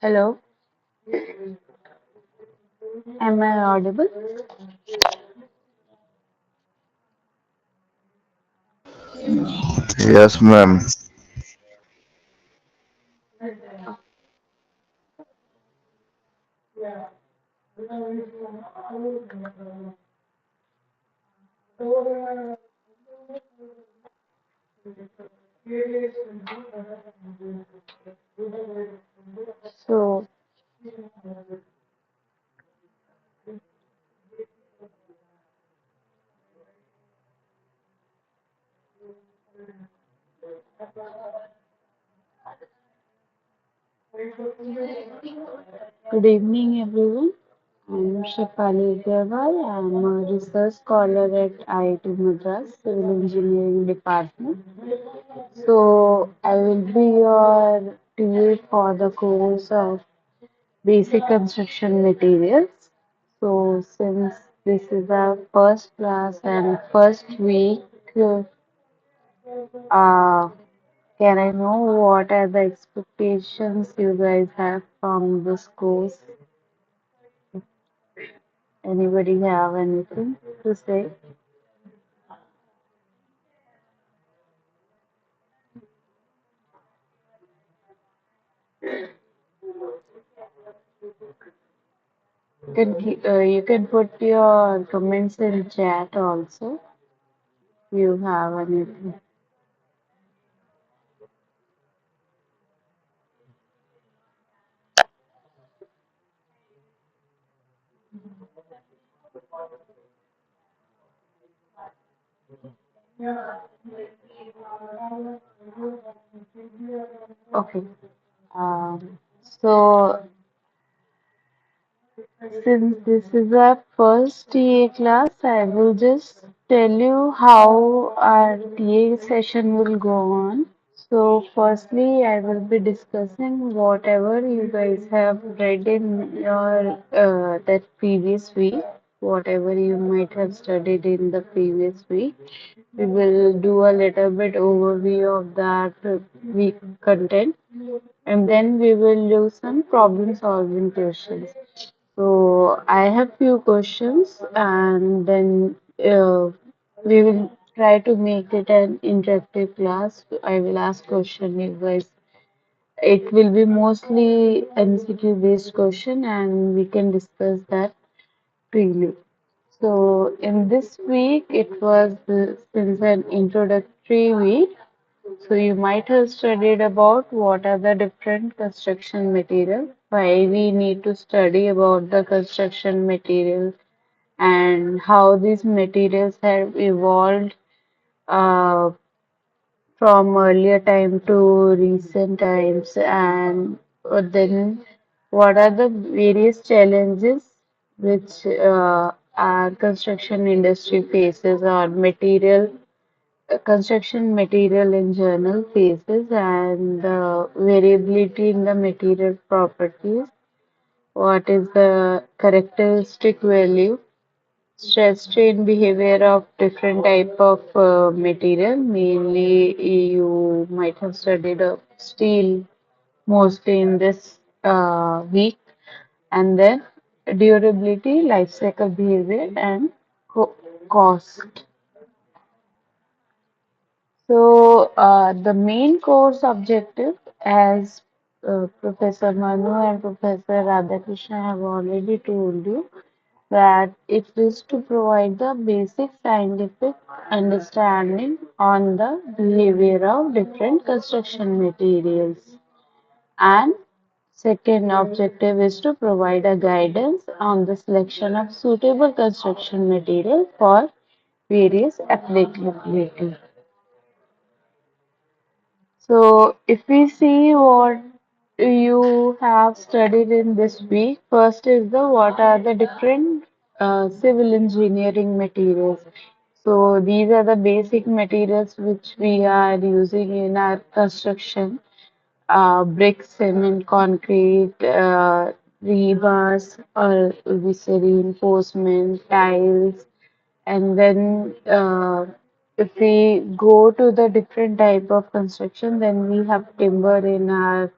Hello, am I audible? Yes, ma'am. So, good evening, everyone. I'm Shefali Agarwal. I'm a research scholar at IIT Madras Civil Engineering Department. So, I will be your TA for the course of Basic Construction Materials. So, since this is our first class and first week, uh, can I know what are the expectations you guys have from this course? Anybody have anything to say? You can put your comments in chat also. If you have anything. Okay. So since this is our first TA class, I will just tell you how our TA session will go on. So, firstly, I will be discussing whatever you guys have read in your that previous week, whatever you might have studied in the previous week. We will do a little bit overview of that week content, and then we will do some problem solving questions. So I have few questions, and then we will try to make it an interactive class. I will ask question you guys. It will be mostly MCQ based question, and we can discuss that freely. So in this week, it was since an introductory week. So you might have studied about what are the different construction materials, why we need to study about the construction materials, and how these materials have evolved uh, from earlier time to recent times, and then what are the various challenges which our construction industry faces, or construction material in general faces, and the variability in the material properties, what is the characteristic value, stress strain behavior of different type of material. Mainly, you might have studied steel mostly in this week, and then durability, life cycle behavior, and cost. So, the main course objective, as Professor Manu and Professor Radhakrishna have already told you, that it is to provide the basic scientific understanding on the behavior of different construction materials. And second objective is to provide a guidance on the selection of suitable construction material for various applicability. So, if we see what you have studied in this week, first is the what are the different civil engineering materials. So, these are the basic materials which we are using in our construction. bricks, cement, concrete, rebars, or we say reinforcement, tiles, and then if we go to the different type of construction, then we have timber in our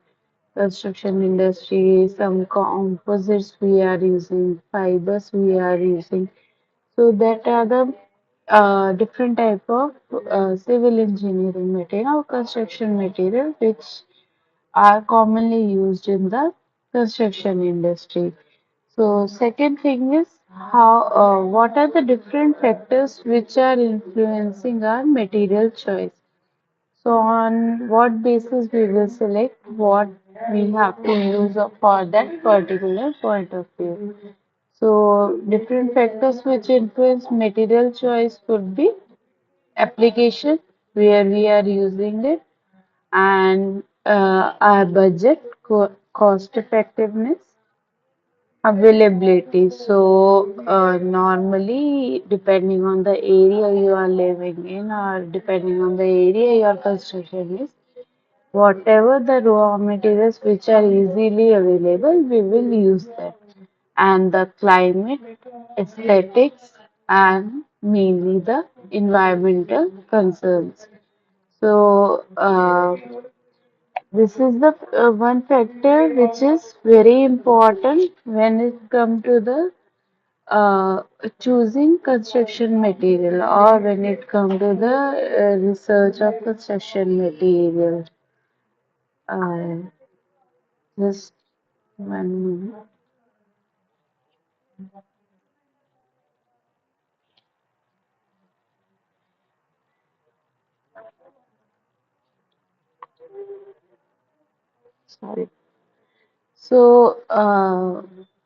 construction industry, some composites we are using, fibers we are using. So that are the different type of civil engineering material or construction material which are commonly used in the construction industry. So second thing is how what are the different factors which are influencing our material choice. So on what basis we will select what we have to use for that particular point of view. So different factors which influence material choice could be application, where we are using it, and our budget, cost effectiveness, availability. So normally, depending on the area you are living in, or depending on the area your construction is, whatever the raw materials which are easily available, we will use that. And the climate, aesthetics, and mainly the environmental concerns. So, this is the one factor which is very important when it comes to the choosing construction material or when it comes to the research of construction material. Uh, just 1 minute. Sorry. So,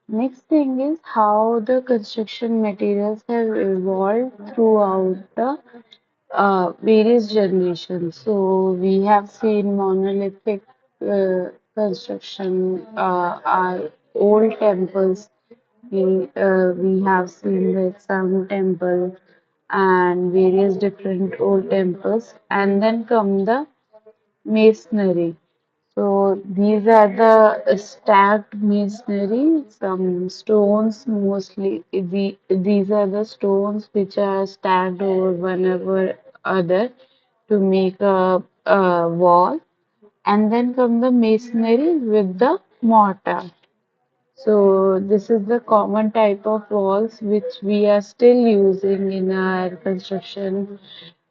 next thing is how the construction materials have evolved throughout the various generations. So, we have seen monolithic construction, our old temples. We have seen the some temple and various different old temples, and then come the masonry. So these are the stacked masonry, some stones mostly. These are the stones which are stacked over one over other to make a wall. And then come the masonry with the mortar. So this is the common type of walls which we are still using in our construction,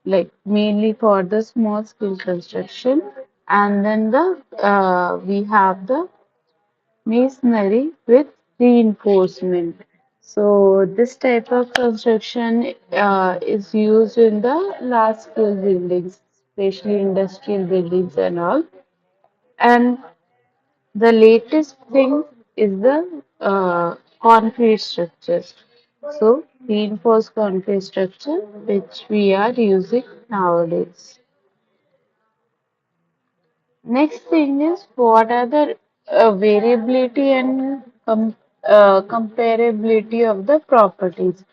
like mainly for the small scale construction. And then the we have the masonry with reinforcement. So this type of construction is used in the large scale buildings, especially industrial buildings and all. And the latest thing is the concrete structures. So reinforced concrete structure which we are using nowadays. Next thing is what are the variability and comparability of the properties.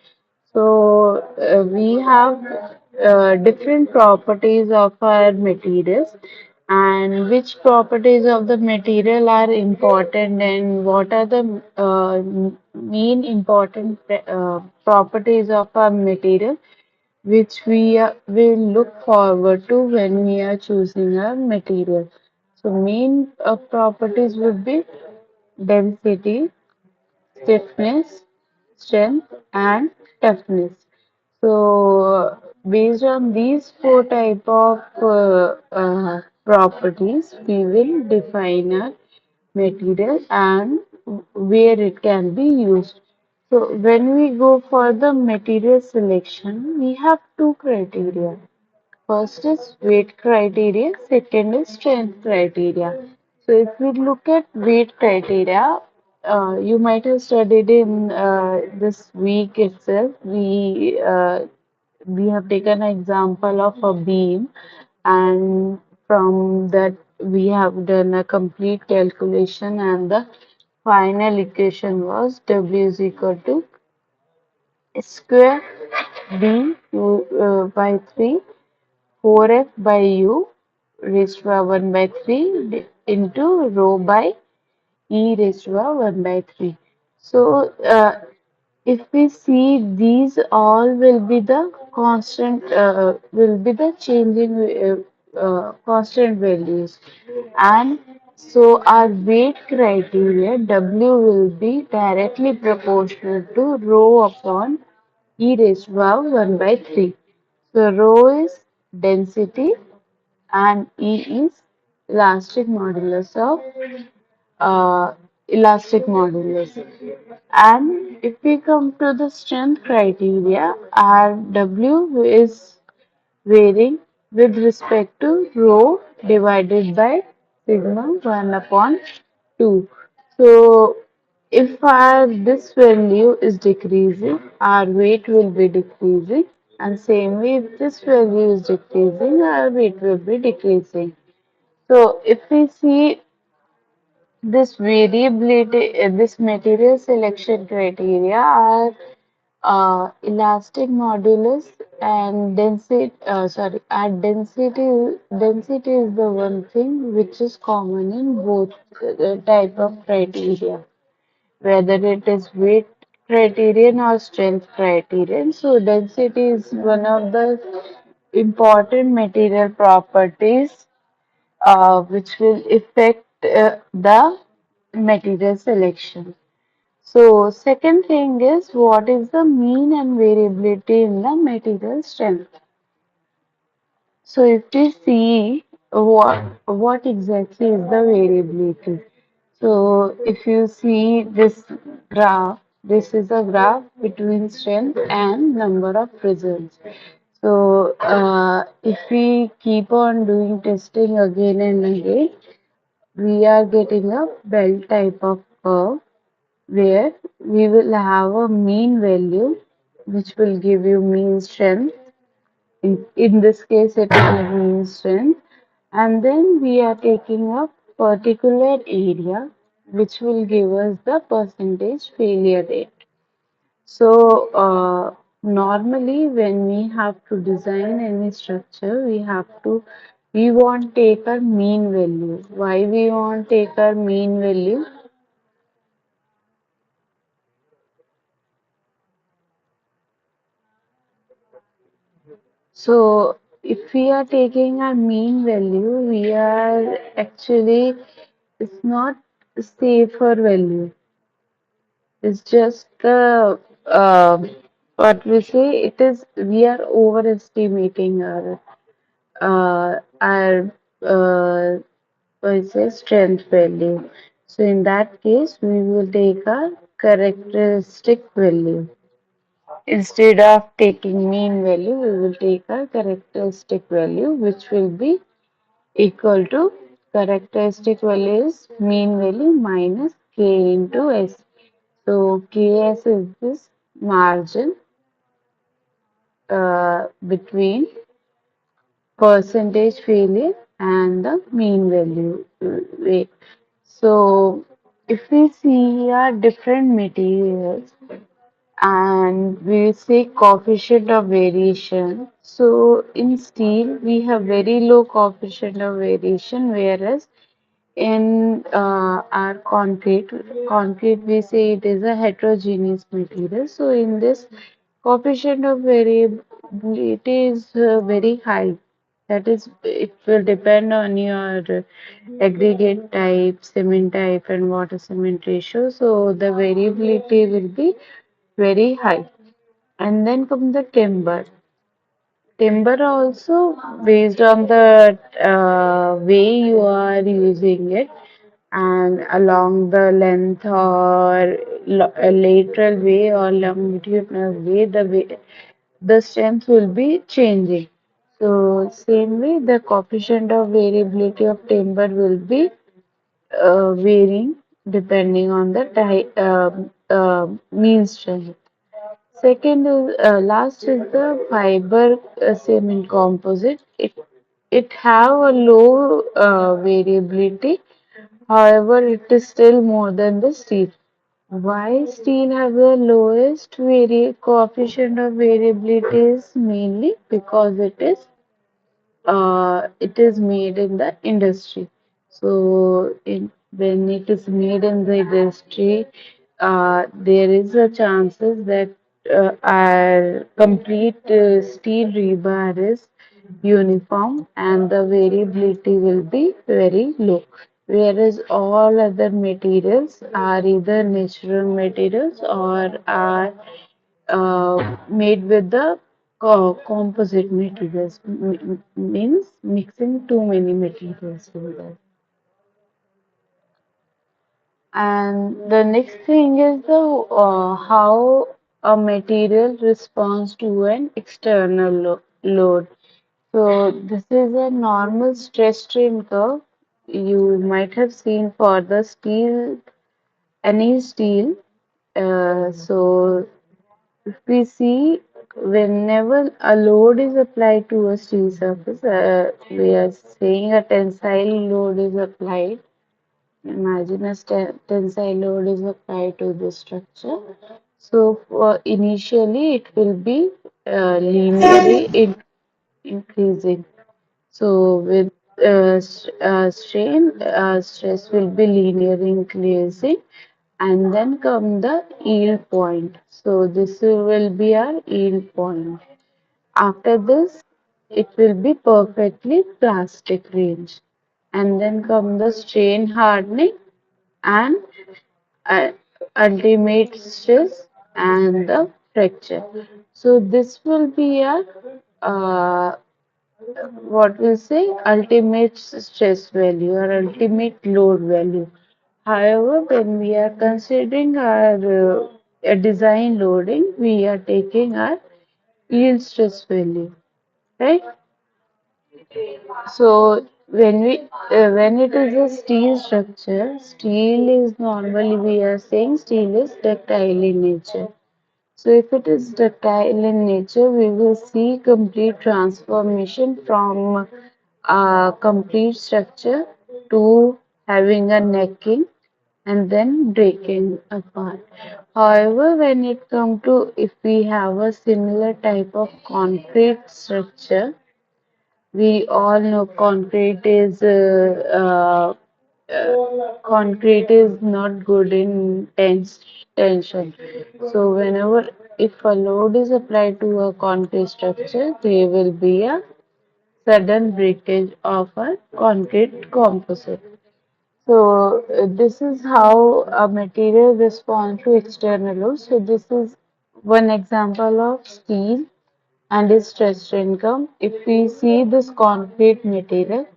So we have different properties of our materials and which properties of the material are important and what are the main important properties of our material which we will look forward to when we are choosing a material. So main properties would be density, stiffness, strength, and toughness. So based on these four type of properties, we will define a material and where it can be used. So when we go for the material selection, we have two criteria. First is weight criteria, second is strength criteria. So if we look at weight criteria, you might have studied in this week itself. We have taken an example of a beam, and from that we have done a complete calculation, and the final equation was W is equal to square B by 3 4F by U raised to power 1 by 3 into rho by e raised to power 1 by 3. So, if we see these all will be the constant, will be the changing constant values, and so our weight criteria W will be directly proportional to rho upon e raised to power 1 by 3. So rho is density and E is elastic modulus of elastic modulus. And if we come to the strength criteria, our W is varying with respect to rho divided by sigma 1 upon 2. So, if our this value is decreasing, our weight will be decreasing, and same way if this value is decreasing, our weight will be decreasing. So, if we see this variability, this material selection criteria are elastic modulus and density. Density is the one thing which is common in both type of criteria, whether it is weight criterion or strength criterion. So density is one of the important material properties which will affect the material selection. So, second thing is what is the mean and variability in the material strength. So, if we see what exactly is the variability. So, if you see this graph, this is a graph between strength and number of results. So, if we keep on doing testing again and again, we are getting a bell type of curve where we will have a mean value which will give you mean strength. In this case, it is mean strength. And then we are taking a particular area which will give us the percentage failure rate. So, normally when we have to design any structure, we want take a mean value. Why we want take a mean value? So, if we are taking a mean value, we are actually, it's not a safer value. It's just the, what we say, it is, we are overestimating our what is say, strength value. So, in that case, we will take a characteristic value. Instead of taking mean value, we will take a characteristic value which will be equal to characteristic value is mean value minus k into s. So ks is this margin between percentage failure and the mean value weight. So if we see here different materials and we say coefficient of variation. So in steel we have very low coefficient of variation, whereas in our concrete we say it is a heterogeneous material. So in this coefficient of variability is very high. That is, it will depend on your aggregate type, cement type, and water cement ratio. So the variability will be very high. And then come the timber. Timber also based on the way you are using it and along the length or lateral way or longitudinal way, the strength will be changing. So same way the coefficient of variability of timber will be varying depending on the mean strength. Second is last is the fiber cement composite. It have a low variability. However, it is still more than the steel. Why steel have the lowest coefficient of variability is mainly because it is made in the industry. When it is made in the industry, there is a chances that our complete steel rebar is uniform and the variability will be very low. Whereas all other materials are either natural materials or are made with the composite materials, means mixing too many materials in there. And the next thing is the how a material responds to an external load. So this is a normal stress strain curve. You might have seen for the steel, any steel. So if we see whenever a load is applied to a steel surface, we are saying a tensile load is applied. Imagine a tensile load is applied to the structure. So initially it will be linearly increasing. So with stress will be linearly increasing, and then come the yield point. So this will be our yield point. After this, it will be perfectly plastic range, and then come the strain hardening and uh, ultimate stress and the fracture. So this will be a what we say ultimate stress value or ultimate load value. However, when we are considering our design loading, we are taking our yield stress value, right? So when it is a steel structure, steel is normally we are saying steel is ductile in nature. So if it is ductile in nature, we will see complete transformation from a complete structure to having a necking and then breaking apart. However, when it comes to if we have a similar type of concrete structure, we all know concrete is not good in tension. So whenever if a load is applied to a concrete structure, there will be a sudden breakage of a concrete composite. So this is how a material responds to external load. So this is one example of steel and its stress strain curve. If we see this concrete material,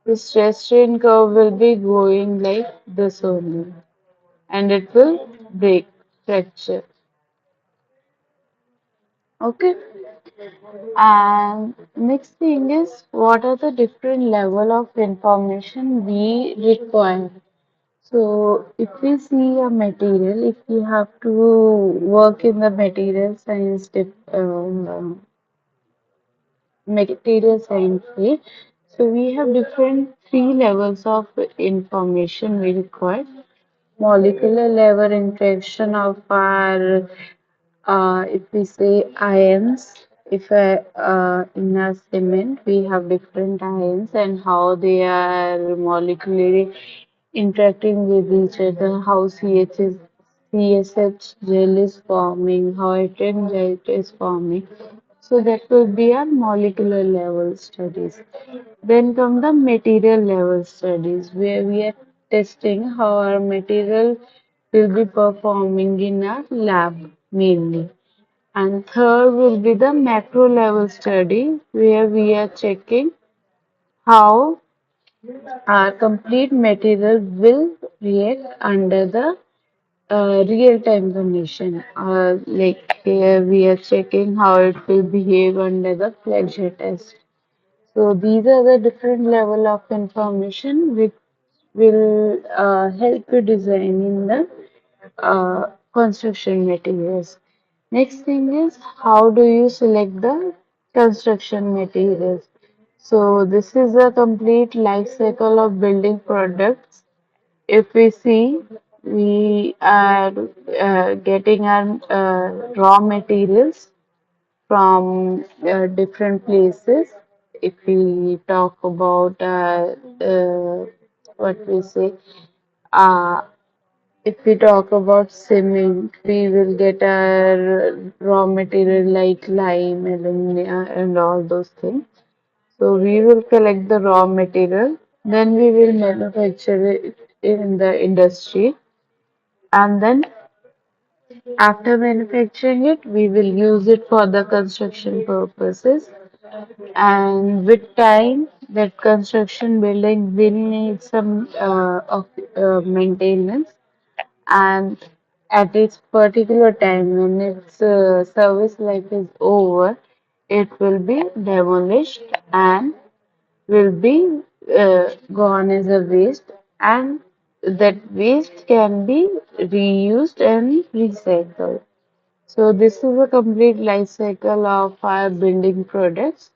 the stress strain curve will be going like this only, and it will break, fracture. Okay. And next thing is what are the different level of information we require. So if we see a material, if you have to work in the material science, material science field, so we have different three levels of information we require. Molecular level interaction of our if we say ions, if in a cement we have different ions and how they are molecularly interacting with each other, how CSH gel is forming, how HM is forming. So that will be our molecular level studies. Then come the material level studies where we are testing how our material will be performing in our lab mainly. And third will be the macro level study where we are checking how our complete material will react under the real time condition. Like here we are checking how it will behave under the flexure test. So these are the different level of information which will help you design in the construction materials. Next thing is how do you select the construction materials? So this is a complete life cycle of building products. If we see, we are getting our raw materials from different places. If we talk about what we say. Uh, if we talk about cement, we will get our raw material like lime, alumina, and all those things. So we will collect the raw material, then we will manufacture it in the industry, and then after manufacturing it, we will use it for the construction purposes. And with time, that construction building will need some maintenance. And at its particular time, when its service life is over, it will be demolished and will be gone as a waste. And that waste can be reused and recycled. So this is a complete life cycle of our building products.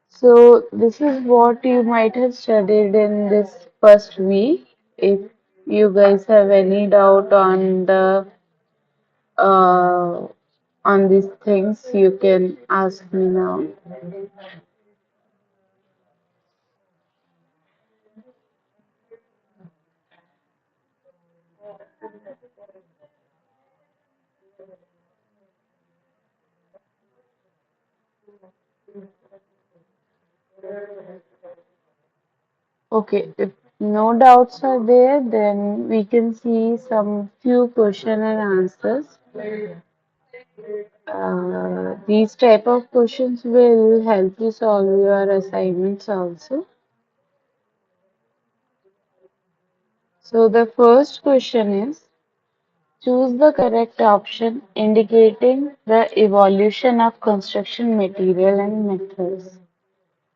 So this is what you might have studied in this first week. If you guys have any doubt uh, on these things, you can ask me now. Okay, if no doubts are there, then we can see some few question and answers. These type of questions will help you solve your assignments also. So the first question is, choose the correct option indicating the evolution of construction material and methods.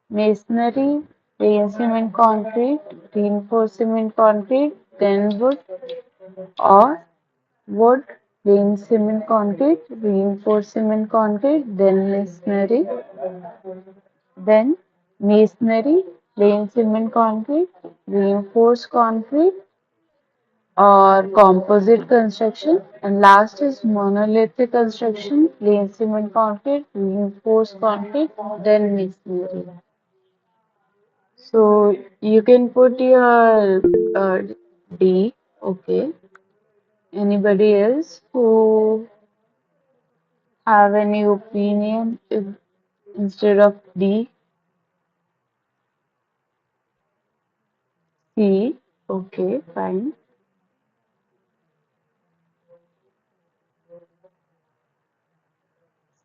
Masonry, plain cement concrete, reinforced cement concrete, then wood, or wood, plain cement concrete, reinforced cement concrete, then masonry, then masonry, plain cement concrete, reinforced concrete, or composite construction. And last is monolithic construction, plain cement concrete, reinforced concrete, then masonry. So you can put your D. Okay. Anybody else who have any opinion if, instead of D, C? Okay, fine.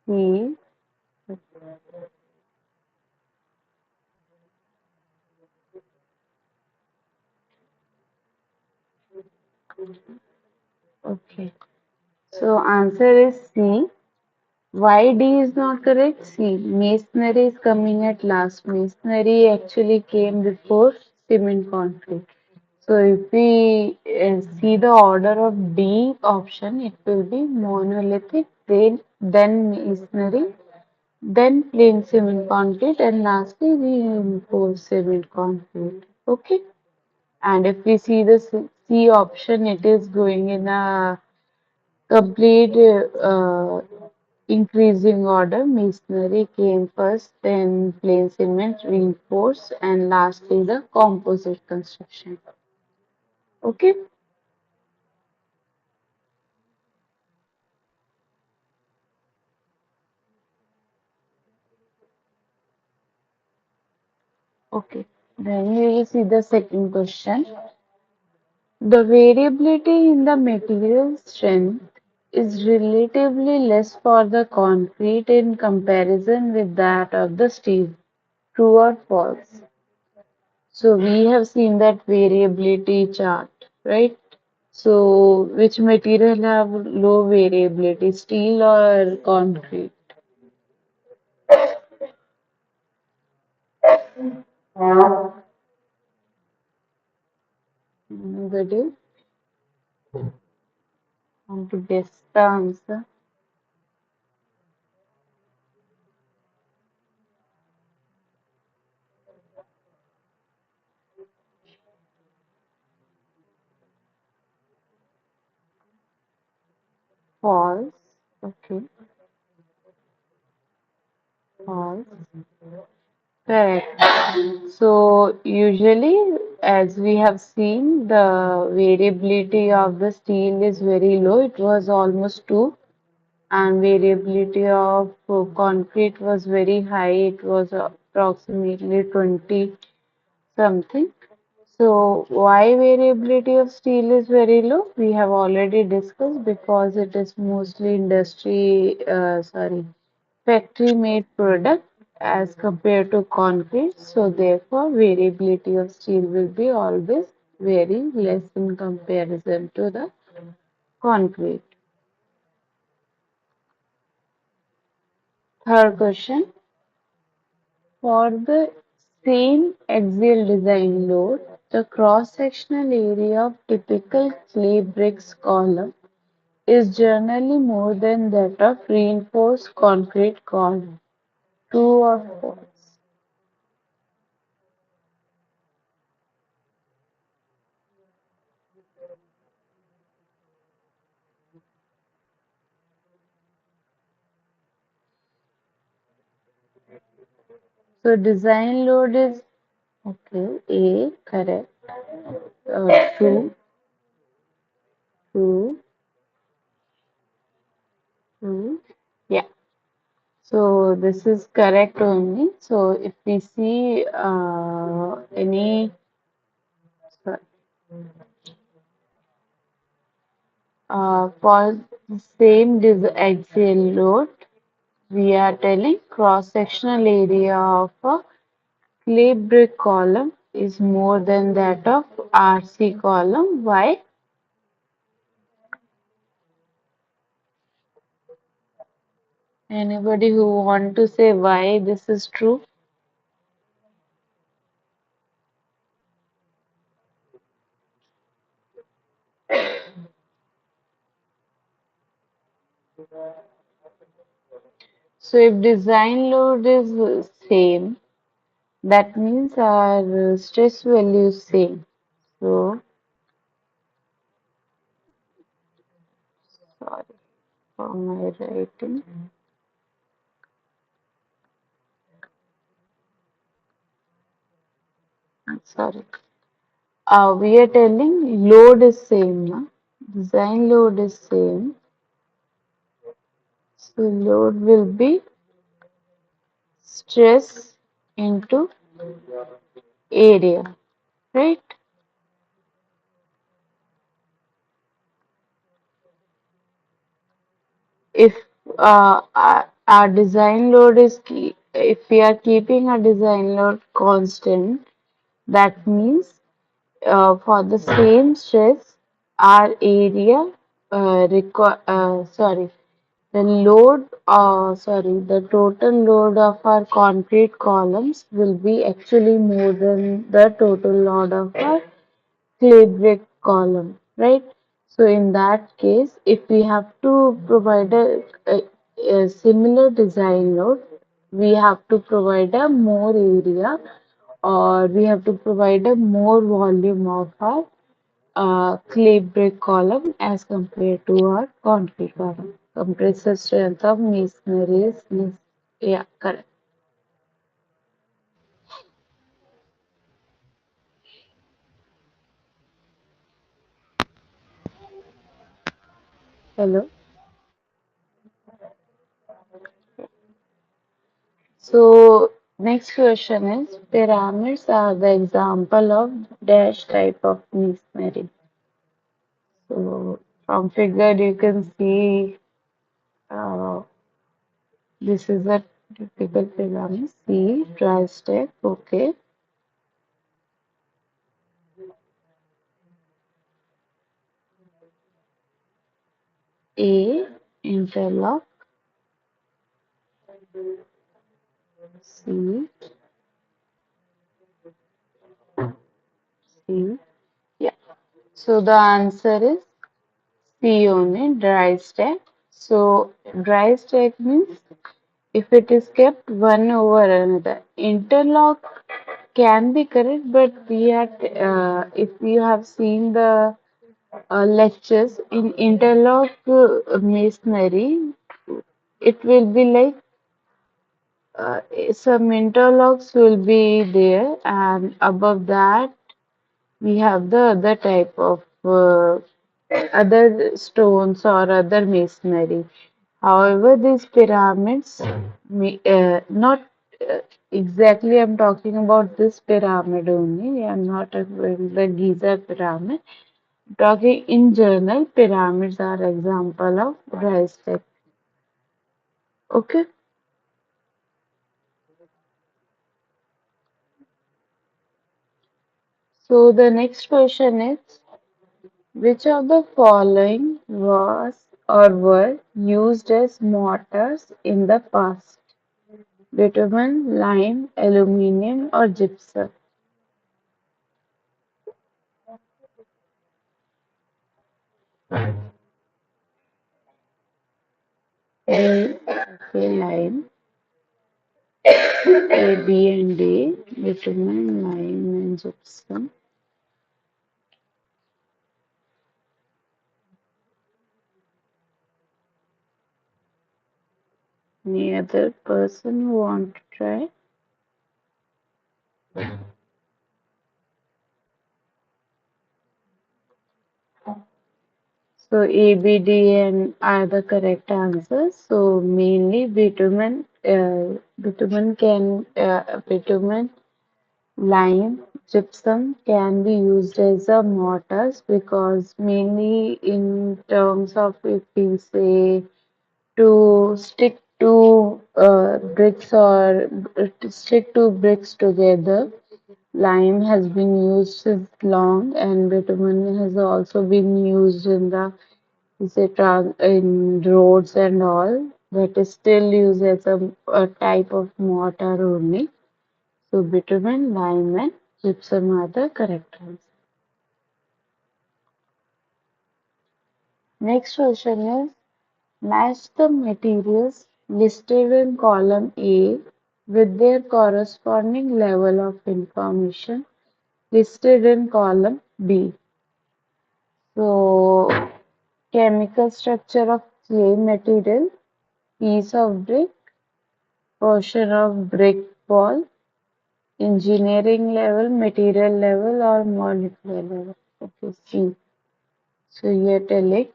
C. Okay. So answer is C. Why D is not correct? See, masonry is coming at last. Masonry actually came before cement concrete. So if we see the order of D option, it will be monolithic, then masonry, then plain cement concrete, and lastly reinforced cement concrete. Okay. And if we see the C option, it is going in a complete increasing order. Masonry came first, then plain cement, reinforced, and lastly the composite construction. Okay, okay. Then we will see the second question. The variability in the material strength is relatively less for the concrete in comparison with that of the steel. True or false? So we have seen that variability chart, right? So which material have low variability, steel or concrete? Anybody want to guess the answer? False. Okay, false. Correct. So usually, as we have seen, the variability of the steel is very low. It was almost 2, and variability of concrete was very high. It was approximately 20 something. So why variability of steel is very low? We have already discussed because it is mostly factory made product as compared to concrete. So therefore variability of steel will be always very less in comparison to the concrete. Third question. For the same axial design load, the cross-sectional area of typical clay bricks column is generally more than that of reinforced concrete column. True or false? So design load is okay. A correct. True, true, true. Yeah. So this is correct only. So if we see any sorry, for the same axial load, we are telling cross-sectional area of a clay brick column is more than that of RC column. Why? Anybody who want to say why this is true? So if design load is same, that means our stress value is same. So sorry for my writing. Sorry. We are telling load is same, na? Design load is same. So load will be stress into area, right? If our design load if we are keeping a design load constant, that means for the same stress, our area the the total load of our concrete columns will be actually more than the total load of our clay brick column, right? So in that case, if we have to provide a similar design load, we have to provide a more area or we have to provide a more volume of our clay brick column as compared to our concrete column. Compressive strength of masonry is less. Yeah, correct. Hello. So next question is pyramids are the example of dash type of masonry. So from figure you can see this is a typical pyramid. C dry stack. Okay. A interlock. C C. Yeah. So the answer is C only dry stack. So dry stack means if it is kept one over another. Interlock can be correct, but we are if you have seen the lectures in interlock masonry, it will be like some interlocks will be there, and above that we have the other type of other stones or other masonry. However, these pyramids, not exactly I'm talking about this pyramid only. I'm not about the Giza pyramid. Talking in general, pyramids are example of rice tech. Okay. So the next question is, which of the following was or were used as mortars in the past? Bitumen, lime, aluminium, or gypsum? A, okay, lime. A, B, and D. Bitumen, lime, and gypsum. Any other person who want to try? So A, B, D, and are the correct answers. So mainly bitumen, lime, gypsum can be used as a mortars because mainly in terms of if we say to stick to bricks or to stick to bricks together. Lime has been used since long, and bitumen has also been used in the in roads and all. That is still used as a type of mortar only. So bitumen, lime, and gypsum are the correct answer. Next question is, match the materials listed in column A with their corresponding level of information listed in column B. So, chemical structure of clay material, piece of brick, portion of brick wall, engineering level, material level, or molecular level. Okay, C. So, you're telling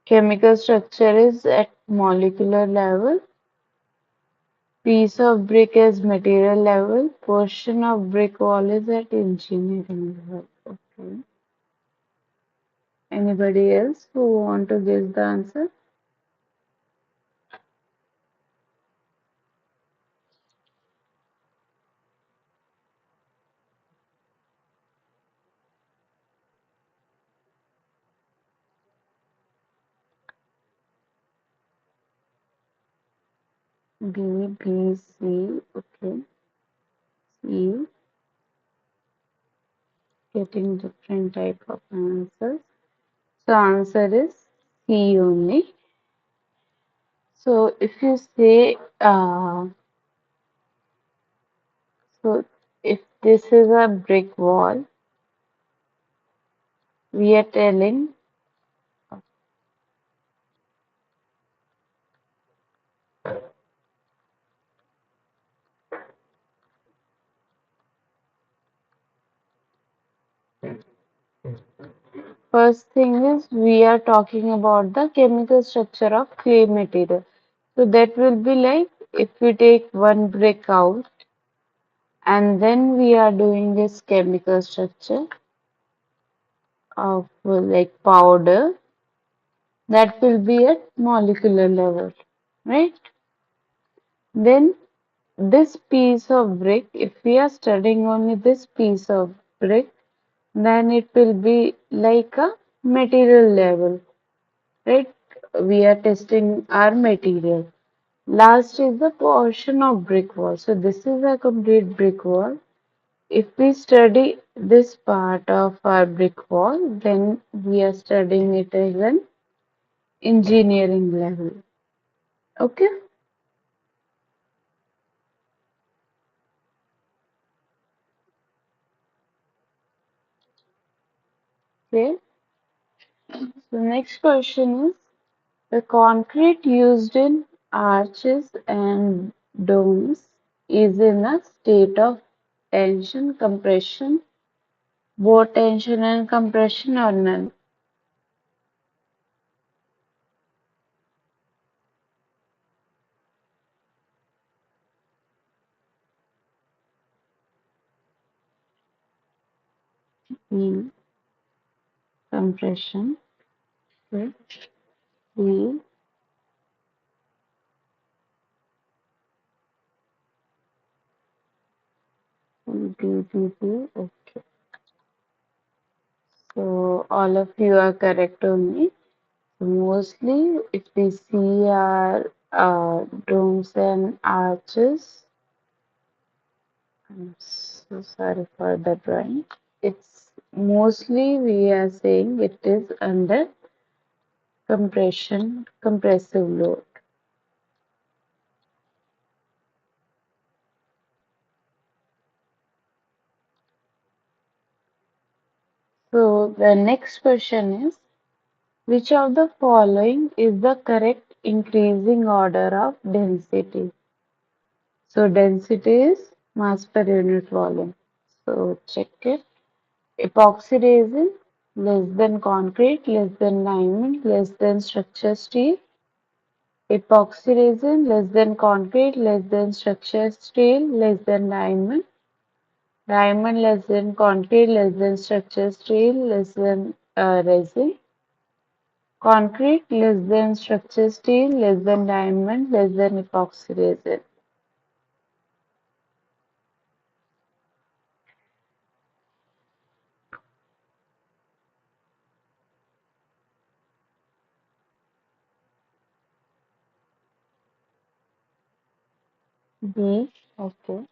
chemical structure is at molecular level, piece of brick is material level, portion of brick wall is at engineering level. Okay. Anybody else who want to guess the answer? B, B, C. Okay. C. Getting different type of answers. So answer is C only. So if you say so if this is a brick wall, we are telling first thing is we are talking about the chemical structure of clay material. So that will be like if we take one brick out and then we are doing this chemical structure of like powder, that will be at molecular level, right? Then this piece of brick, if we are studying only this piece of brick, then it will be like a material level, right? We are testing our material. Last is the portion of brick wall. So this is a complete brick wall. If we study this part of our brick wall, then we are studying it as an engineering level. Okay? Okay. So next question is, the concrete used in arches and domes is in a state of tension, compression, both tension and compression or none. E compression, which E D. Okay. So all of you are correct only. Mostly, if we see our domes and arches, I'm so sorry for the drawing. It's mostly we are saying it is under compression, compressive load. So the next question is, which of the following is the correct increasing order of density? So density is mass per unit volume. So check it. Epoxy resin less than concrete, less than diamond, less than structure steel. Epoxy resin less than concrete, less than structure steel, less than diamond. Diamond less than concrete, less than structure steel, less than resin. Concrete less than structure steel, less than diamond, less than epoxy resin. B. Okay.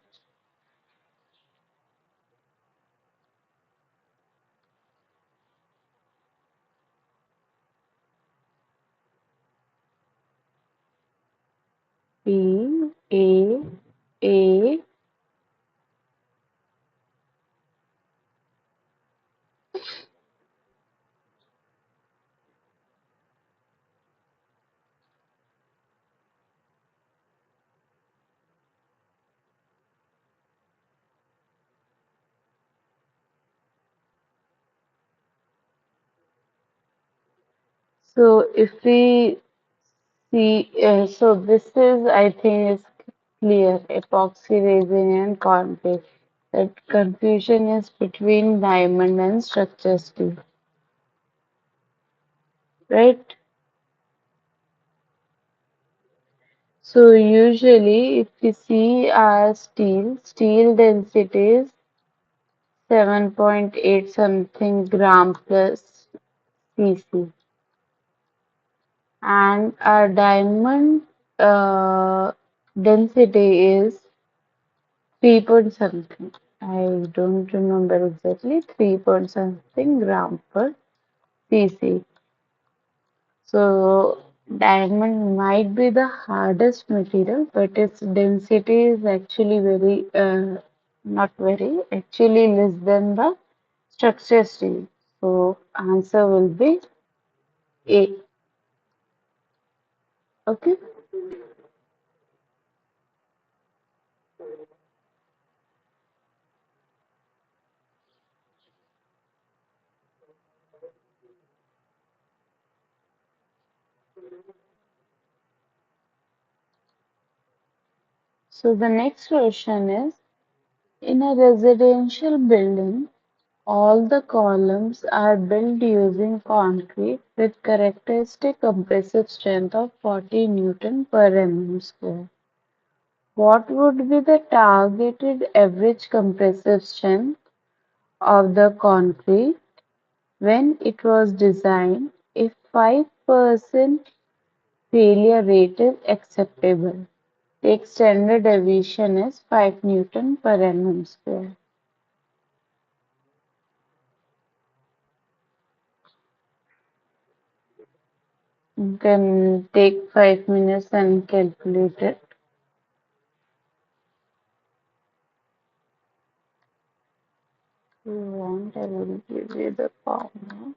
B. A. So if we see, so this is, I think, is clear. Epoxy resin and concrete. That confusion is between diamond and structure steel, right? So usually, if we see our steel density is 7.8 something gram plus cc, and our diamond uh, density is 3 point something. I don't remember exactly. 3 point something gram per cc. So diamond might be the hardest material, but its density is actually very not very, actually less than the structure steel. So answer will be A. Okay. So the next question is, in a residential building, all the columns are built using concrete with characteristic compressive strength of 40 Newton per mm square. What would be the targeted average compressive strength of the concrete when it was designed if 5% failure rate is acceptable? The standard deviation is 5 Newton per mm square. You can take 5 minutes and calculate it. If you want, I will give you the formula.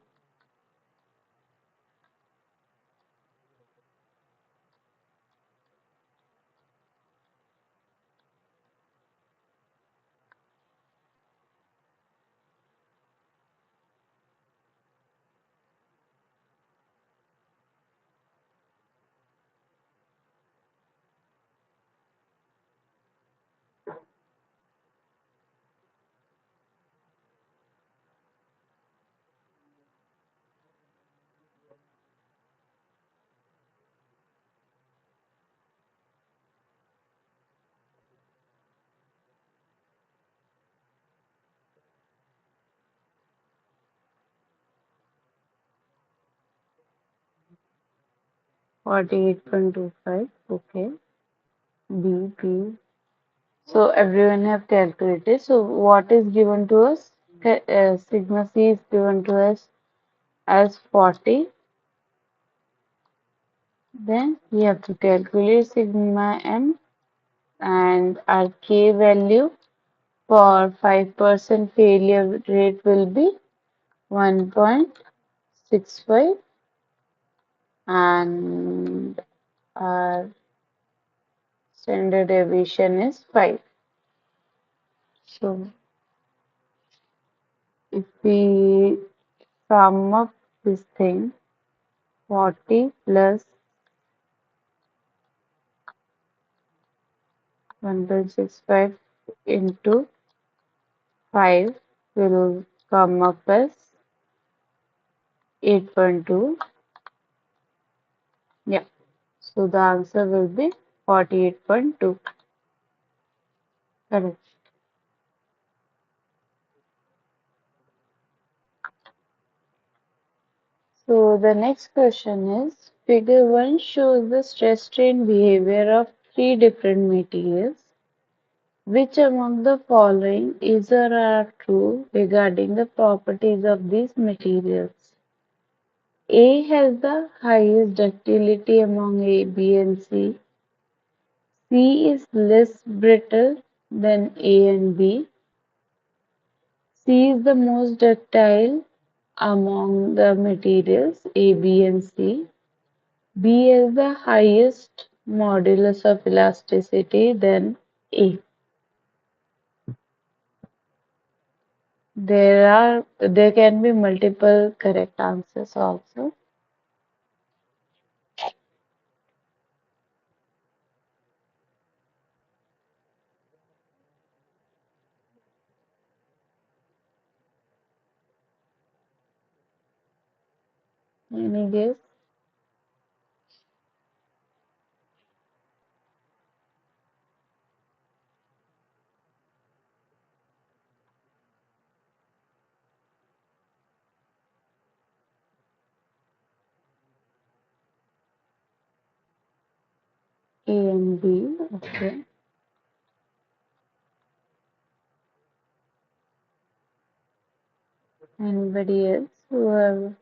48.25. Okay. B, B. So everyone have calculated. So what is given to us? Sigma C is given to us as 40. Then we have to calculate sigma M, and our K value for 5% failure rate will be 1.65, and our standard deviation is 5. So if we sum up this thing, 40 plus 1.65 into 5 will come up as 8.2. Yeah. So the answer will be 48.2. Correct. So the next question is, figure 1 shows the stress strain behavior of three different materials. Which among the following is or are true regarding the properties of these materials? A has the highest ductility among A, B, and C. C is less brittle than A and B. C is the most ductile among the materials A, B, and C. B has the highest modulus of elasticity than A. There can be multiple correct answers also. Any guess? A and B. Okay. Anybody else who have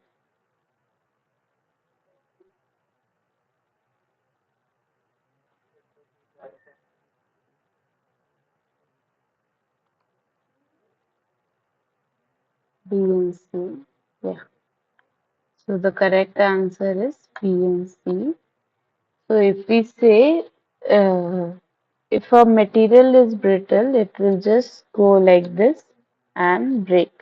B and C? Yeah. So the correct answer is B and C. So if we say if a material is brittle, it will just go like this and break.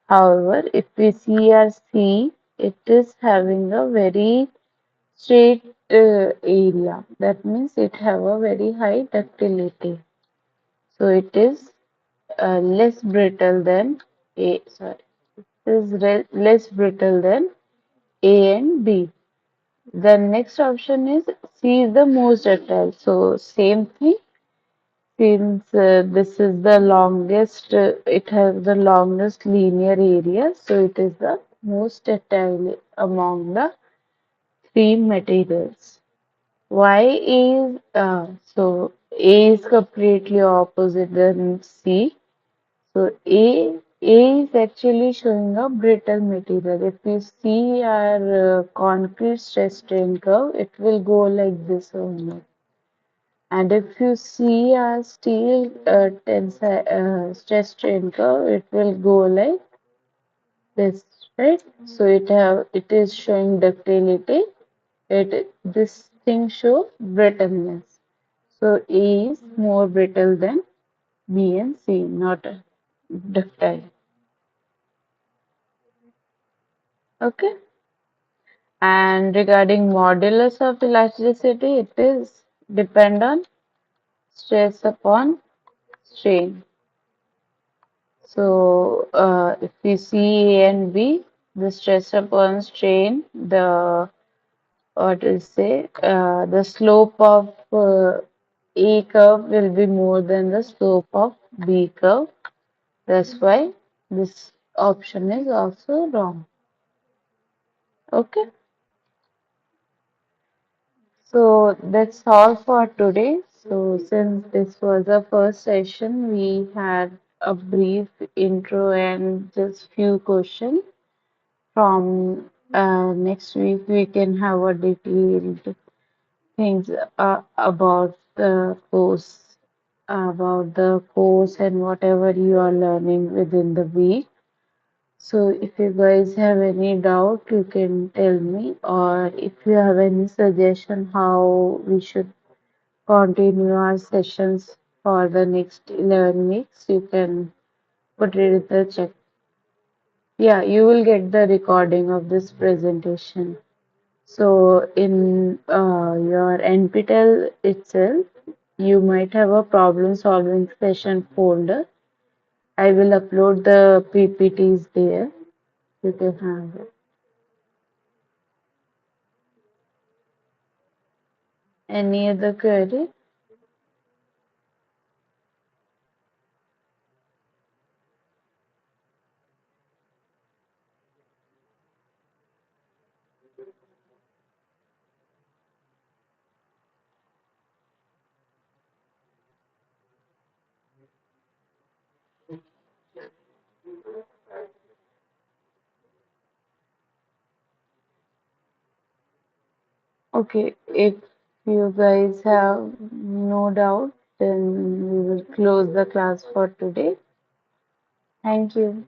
However, if we see our C, it is having a very straight area. That means it have a very high ductility. So it is less brittle than A. Sorry, it is less brittle than A and B. The next option is C is the most ductile. So same thing. Since this is the longest, it has the longest linear area, so it is the most ductile among the three materials. Why is A is completely opposite than C. So A is actually showing a brittle material. If you see our concrete stress strain curve, it will go like this only. And if you see a steel tensile stress strain curve, it will go like this, right? So it is showing ductility. This thing show brittleness. So A is more brittle than B and C, not ductile. Okay. And regarding modulus of elasticity, it is depend on stress upon strain. So if we see A and B, the stress upon strain, the what is say, the slope of A curve will be more than the slope of B curve. That's why this option is also wrong. Okay. So that's all for today. So since this was the first session, we had a brief intro and just few questions. From next week, we can have a detailed things about the course and whatever you are learning within the week. So if you guys have any doubt, you can tell me, or if you have any suggestion how we should continue our sessions for the next 11 weeks, you can put it in the chat. Yeah, you will get the recording of this presentation. So in your NPTEL itself, you might have a problem solving session folder. I will upload the PPTs there. You can have it. Any other query? Okay, if you guys have no doubt, then we will close the class for today. Thank you.